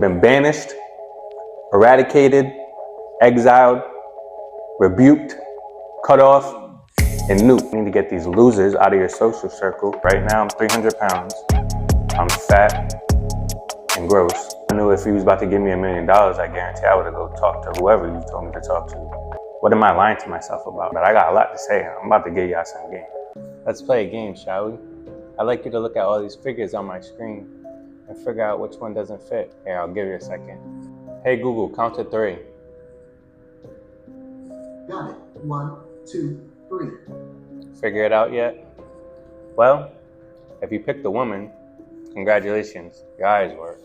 been banished, eradicated, exiled, rebuked, cut off, and nuked. You need to get these losers out of your social circle. Right now, I'm 300 pounds. I'm fat and gross. I knew if he was about to give me $1 million, I guarantee I would have go talk to whoever you told me to talk to. What am I lying to myself about? But I got a lot to say. I'm about to give y'all some game. Let's play a game, shall we? I'd like you to look at all these figures on my screen and figure out which one doesn't fit. Here, I'll give you a second. Hey Google, count to 3. Got it. 1, 2, 3. Figure it out yet? Well, if you picked a woman, congratulations, your eyes work.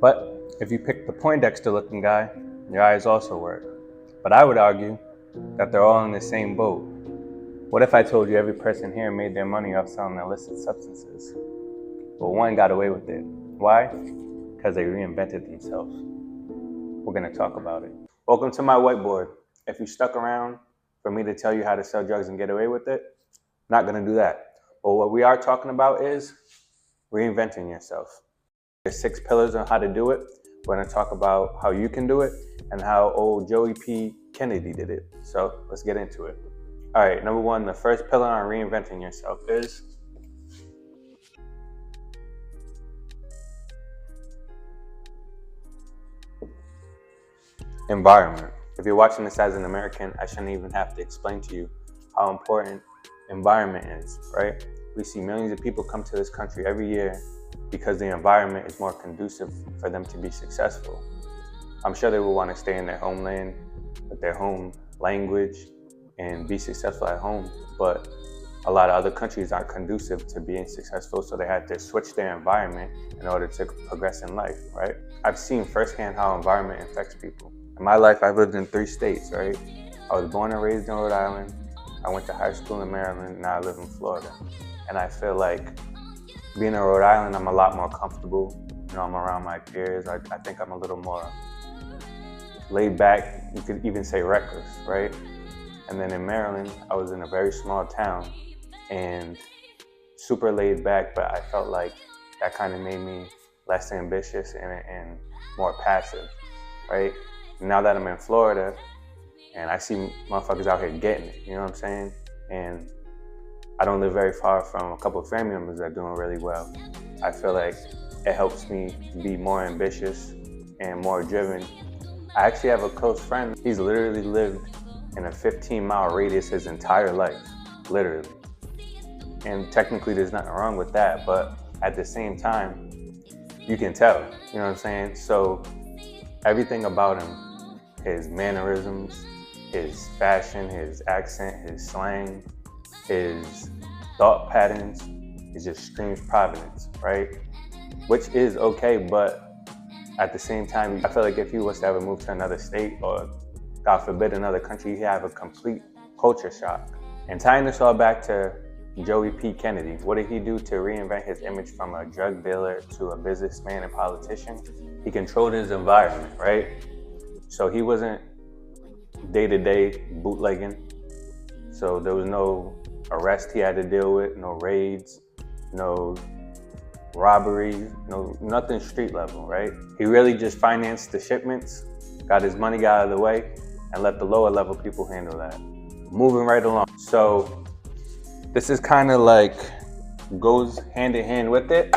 But if you picked the Poindexter looking guy, your eyes also work. But I would argue that they're all in the same boat. What if I told you every person here made their money off selling illicit substances? But one got away with it. Why? Because they reinvented themselves. We're going to talk about it. Welcome to my whiteboard. If you stuck around for me to tell you how to sell drugs and get away with it, I'm not going to do that. But what we are talking about is reinventing yourself. There's 6 pillars on how to do it. We're going to talk about how you can do it and how old Joey P. Kennedy did it. So let's get into it. All right, number 1, the first pillar on reinventing yourself is environment. If you're watching this as an American, I shouldn't even have to explain to you how important environment is, right? We see millions of people come to this country every year because the environment is more conducive for them to be successful. I'm sure they will want to stay in their homeland with their home language and be successful at home, but a lot of other countries aren't conducive to being successful, so they had to switch their environment in order to progress in life, right? I've seen firsthand how environment affects people. In my life, I've lived in 3 states, right? I was born and raised in Rhode Island. I went to high school in Maryland, now I live in Florida. And I feel like being in Rhode Island, I'm a lot more comfortable. You know, I'm around my peers. I think I'm a little more laid back. You could even say reckless, right? And then in Maryland, I was in a very small town and super laid back, but I felt like that kind of made me less ambitious and more passive, right? Now that I'm in Florida and I see motherfuckers out here getting it, you know what I'm saying? And I don't live very far from a couple of family members that are doing really well. I feel like it helps me be more ambitious and more driven. I actually have a close friend. He's literally lived in a 15-mile radius his entire life, literally. And technically there's nothing wrong with that, but at the same time, you can tell, you know what I'm saying? So everything about him, his mannerisms, his fashion, his accent, his slang, his thought patterns, it just screams Providence, right? Which is okay, but at the same time, I feel like if he was to ever move to another state or, God forbid, another country, he'd have a complete culture shock. And tying this all back to Joey P. Kennedy, what did he do to reinvent his image from a drug dealer to a businessman and politician? He controlled his environment, right? So he wasn't day-to-day bootlegging. So there was no arrest he had to deal with, no raids, no robberies, nothing street level, right? He really just financed the shipments, got his money out of the way, and let the lower level people handle that. Moving right along. So this is kind of like goes hand in hand with it.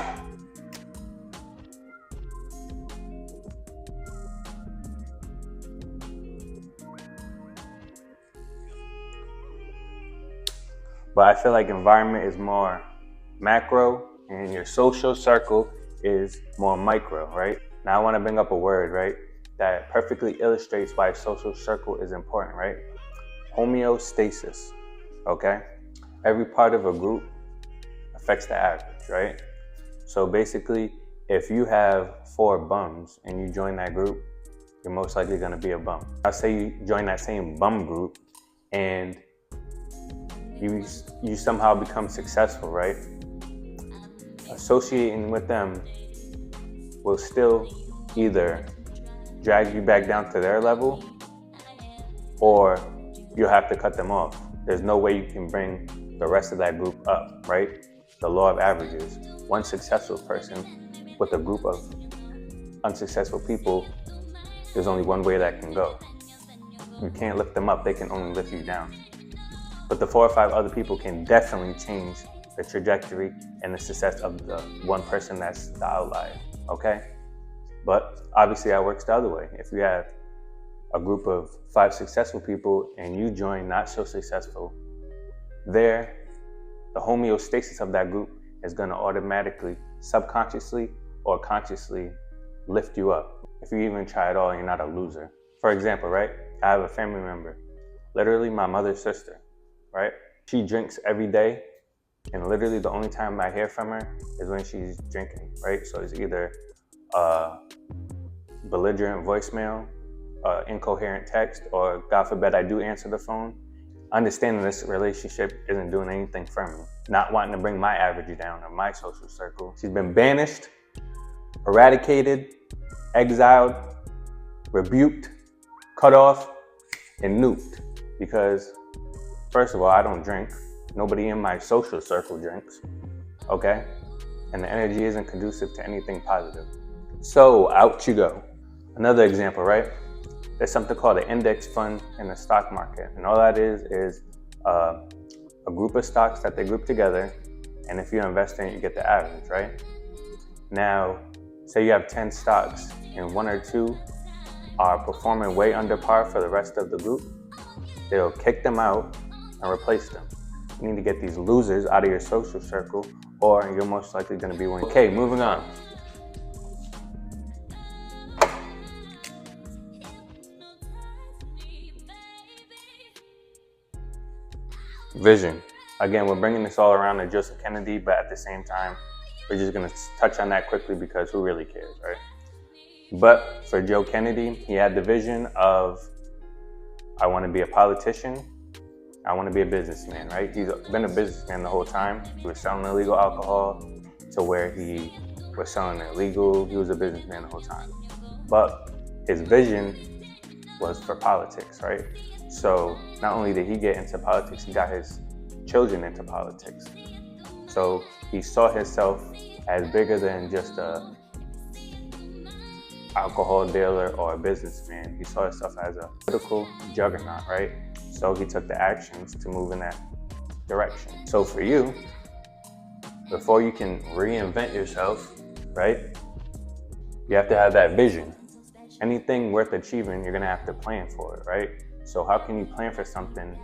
But I feel like environment is more macro and your social circle is more micro, right? Now I want to bring up a word, right, that perfectly illustrates why social circle is important, right? Homeostasis, okay? Every part of a group affects the average, right? So basically, if you have 4 bums and you join that group, you're most likely going to be a bum. I'll say you join that same bum group and you somehow become successful, right? Associating with them will still either drag you back down to their level or you'll have to cut them off. There's no way you can bring the rest of that group up, right? The law of averages. One successful person with a group of unsuccessful people, there's only one way that can go. You can't lift them up, they can only lift you down. But the 4 or 5 other people can definitely change the trajectory and the success of the one person that's the outlier, okay? But obviously that works the other way. If you have a group of 5 successful people and you join not so successful, the homeostasis of that group is gonna automatically, subconsciously or consciously lift you up. If you even try at all, you're not a loser. For example, right? I have a family member, literally my mother's sister, right? She drinks every day, and literally the only time I hear from her is when she's drinking, right? So it's either a belligerent voicemail, incoherent text, or God forbid I do answer the phone. Understanding this relationship isn't doing anything for me, not wanting to bring my average down or my social circle. She's been banished, eradicated, exiled, rebuked, cut off, and nuked. Because first of all, I don't drink. Nobody in my social circle drinks, okay? And the energy isn't conducive to anything positive. So out you go. Another example, right? There's something called an index fund in the stock market. And all that is a group of stocks that they group together. And if you invest in it, you get the average, right? Now, say you have 10 stocks and 1 or 2 are performing way under par for the rest of the group, they'll kick them out and replace them. You need to get these losers out of your social circle, or you're most likely going to be one. Okay, moving on. Vision. Again, we're bringing this all around to Joseph Kennedy, but at the same time, we're just going to touch on that quickly because who really cares, right? But for Joe Kennedy, he had the vision of, I want to be a politician, I want to be a businessman, right? He's been a businessman the whole time. He was selling illegal alcohol to where he was selling illegal. He was a businessman the whole time. But his vision was for politics, right? So not only did he get into politics, he got his children into politics. So he saw himself as bigger than just a alcohol dealer or a businessman. He saw himself as a political juggernaut, right? So he took the actions to move in that direction. So for you, before you can reinvent yourself, right, you have to have that vision. Anything worth achieving, you're gonna have to plan for it, right? So how can you plan for something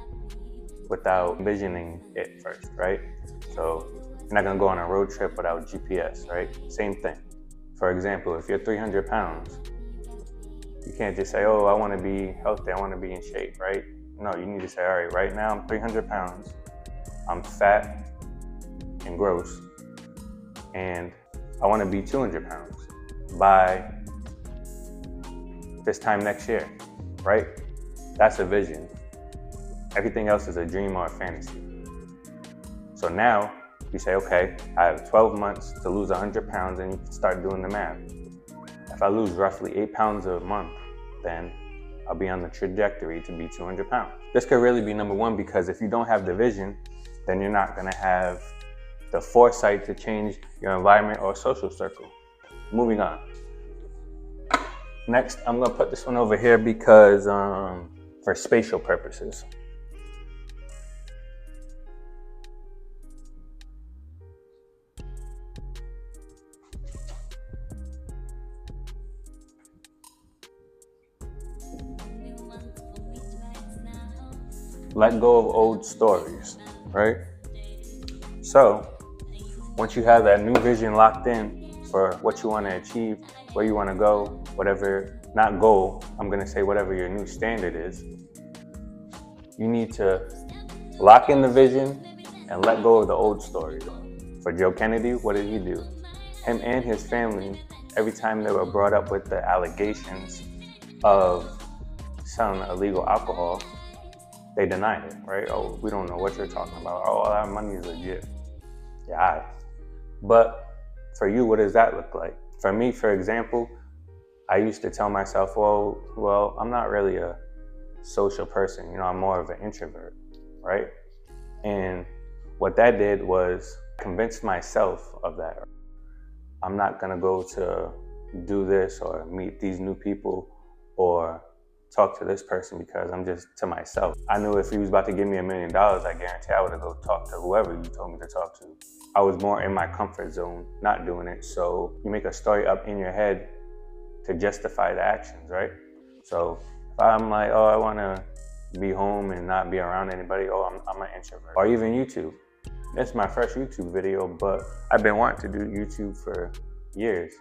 without envisioning it first, right? So you're not gonna go on a road trip without GPS, right? Same thing. For example, if you're 300 pounds, you can't just say, oh, I wanna be healthy, I wanna be in shape, right? No, you need to say, all right, right now I'm 300 pounds, I'm fat and gross, and I wanna be 200 pounds by this time next year, right? That's a vision. Everything else is a dream or a fantasy. So now you say, okay, I have 12 months to lose 100 pounds, and you can start doing the math. If I lose roughly 8 pounds a month, then I'll be on the trajectory to be 200 pounds. This could really be number one, because if you don't have the vision, then you're not gonna have the foresight to change your environment or social circle. Moving on. Next, I'm gonna put this one over here because for spatial purposes. Let go of old stories, right? So once you have that new vision locked in for what you want to achieve, where you want to go, whatever, not goal, I'm going to say whatever your new standard is, you need to lock in the vision and let go of the old stories. For Joe Kennedy, what did he do? Him and his family, every time they were brought up with the allegations of selling illegal alcohol, they denied it, right? Oh, we don't know what you're talking about. Oh, all our money is legit. Yeah, all right. But for you, what does that look like? For me, for example, I used to tell myself, well, I'm not really a social person. You know, I'm more of an introvert, right? And what that did was convince myself of that. I'm not gonna go to do this or meet these new people or talk to this person because I'm just to myself. I knew if he was about to give me $1 million, I guarantee I would have go talk to whoever you told me to talk to. I was more in my comfort zone, not doing it. So you make a story up in your head to justify the actions, right? So if I'm like, oh, I want to be home and not be around anybody, oh, I'm an introvert. Or even YouTube. It's my first YouTube video, but I've been wanting to do YouTube for years.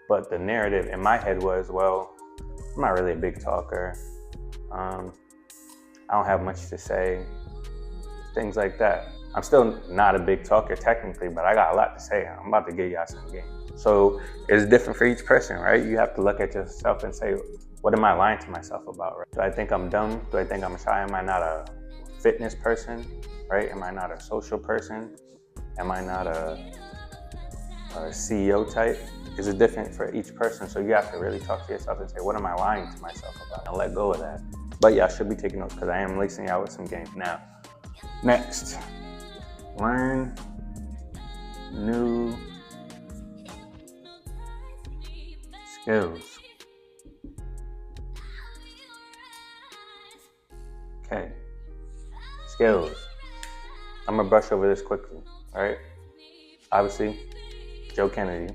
But the narrative in my head was, well, I'm not really a big talker. I don't have much to say. Things like that. I'm still not a big talker technically, but I got a lot to say. I'm about to give y'all some game. So it's different for each person, right? You have to look at yourself and say, what am I lying to myself about, right? Do I think I'm dumb? Do I think I'm shy? Am I not a fitness person, right? Am I not a social person? Am I not a CEO type? It's different for each person. So you have to really talk to yourself and say, what am I lying to myself about? And let go of that. But y'all should be taking notes because I am lacing y'all with some game. Now, next, learn new skills. Okay, skills. I'm gonna brush over this quickly, all right? Obviously, Joe Kennedy,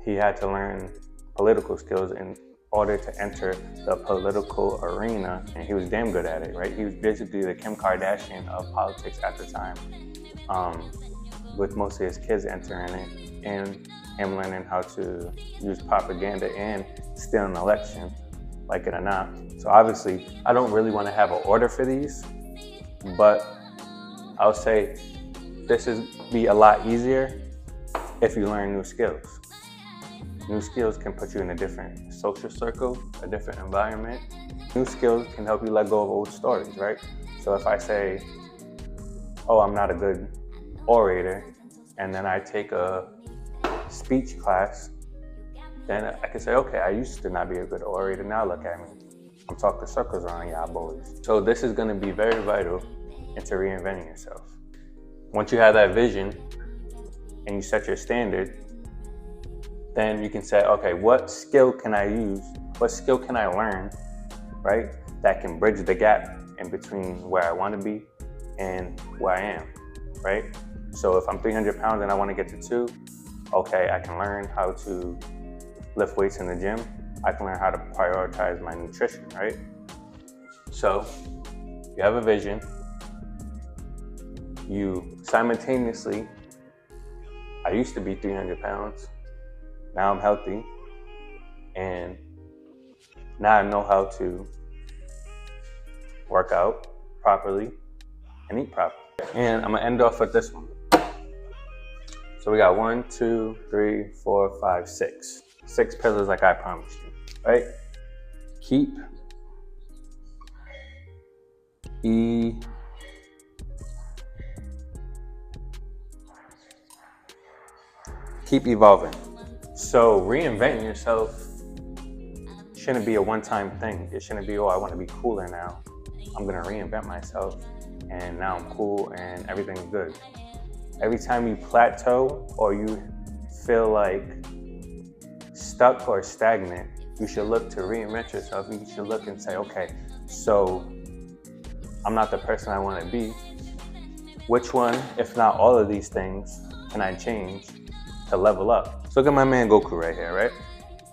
he had to learn political skills in order to enter the political arena, and he was damn good at it, right? He was basically the Kim Kardashian of politics at the time, with most of his kids entering it, and him learning how to use propaganda and steal an election, like it or not. So obviously, I don't really want to have an order for these, but I'll say this is be a lot easier if you learn new skills. New skills can put you in a different social circle, a different environment. New skills can help you let go of old stories, right? So if I say, oh, I'm not a good orator, and then I take a speech class, then I can say, okay, I used to not be a good orator, now look at me. I'm talking circles around y'all boys. So this is gonna be very vital into reinventing yourself. Once you have that vision and you set your standard, then you can say, okay, what skill can I use? What skill can I learn, right? That can bridge the gap in between where I want to be and where I am, right? So if I'm 300 pounds and I want to get to 2, okay, I can learn how to lift weights in the gym. I can learn how to prioritize my nutrition, right? So you have a vision. You simultaneously, I used to be 300 pounds. Now I'm healthy, and now I know how to work out properly and eat properly. And I'm gonna end off with this one. So we got 1, 2, 3, 4, 5, 6. 6 pillars like I promised you, right? Keep evolving. So reinventing yourself shouldn't be a one-time thing. It shouldn't be, oh, I want to be cooler now. I'm gonna reinvent myself and now I'm cool and everything's good. Every time you plateau or you feel like stuck or stagnant, you should look to reinvent yourself. You should look and say, okay, so I'm not the person I want to be. Which one, if not all of these things, can I change to level up? So look at my man Goku right here, right?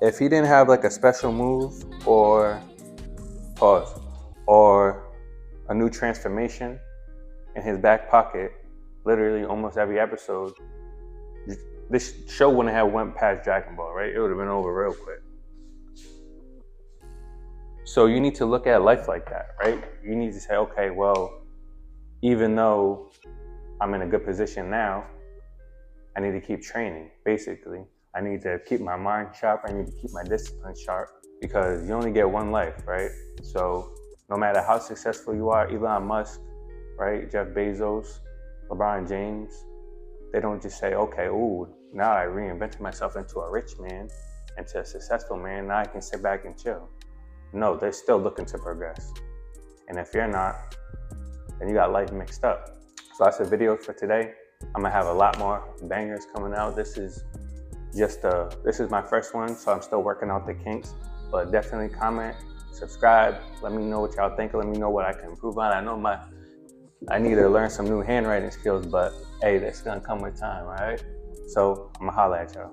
If he didn't have like a special move or a new transformation in his back pocket, literally almost every episode, this show wouldn't have went past Dragon Ball, right? It would have been over real quick. So you need to look at life like that, right? You need to say, okay, well, even though I'm in a good position now, I need to keep training, basically. I need to keep my mind sharp. I need to keep my discipline sharp because you only get one life, right? So no matter how successful you are, Elon Musk, right? Jeff Bezos, LeBron James, they don't just say, okay, ooh, now I reinvented myself into a rich man, into a successful man. Now I can sit back and chill. No, they're still looking to progress. And if you're not, then you got life mixed up. So that's the video for today. I'm gonna have a lot more bangers coming out. This is this is my first one, so I'm still working out the kinks. But definitely comment, subscribe, let me know what y'all think, let me know what I can improve on. I know I need to learn some new handwriting skills, but hey, that's gonna come with time, all right? So I'm gonna holla at y'all.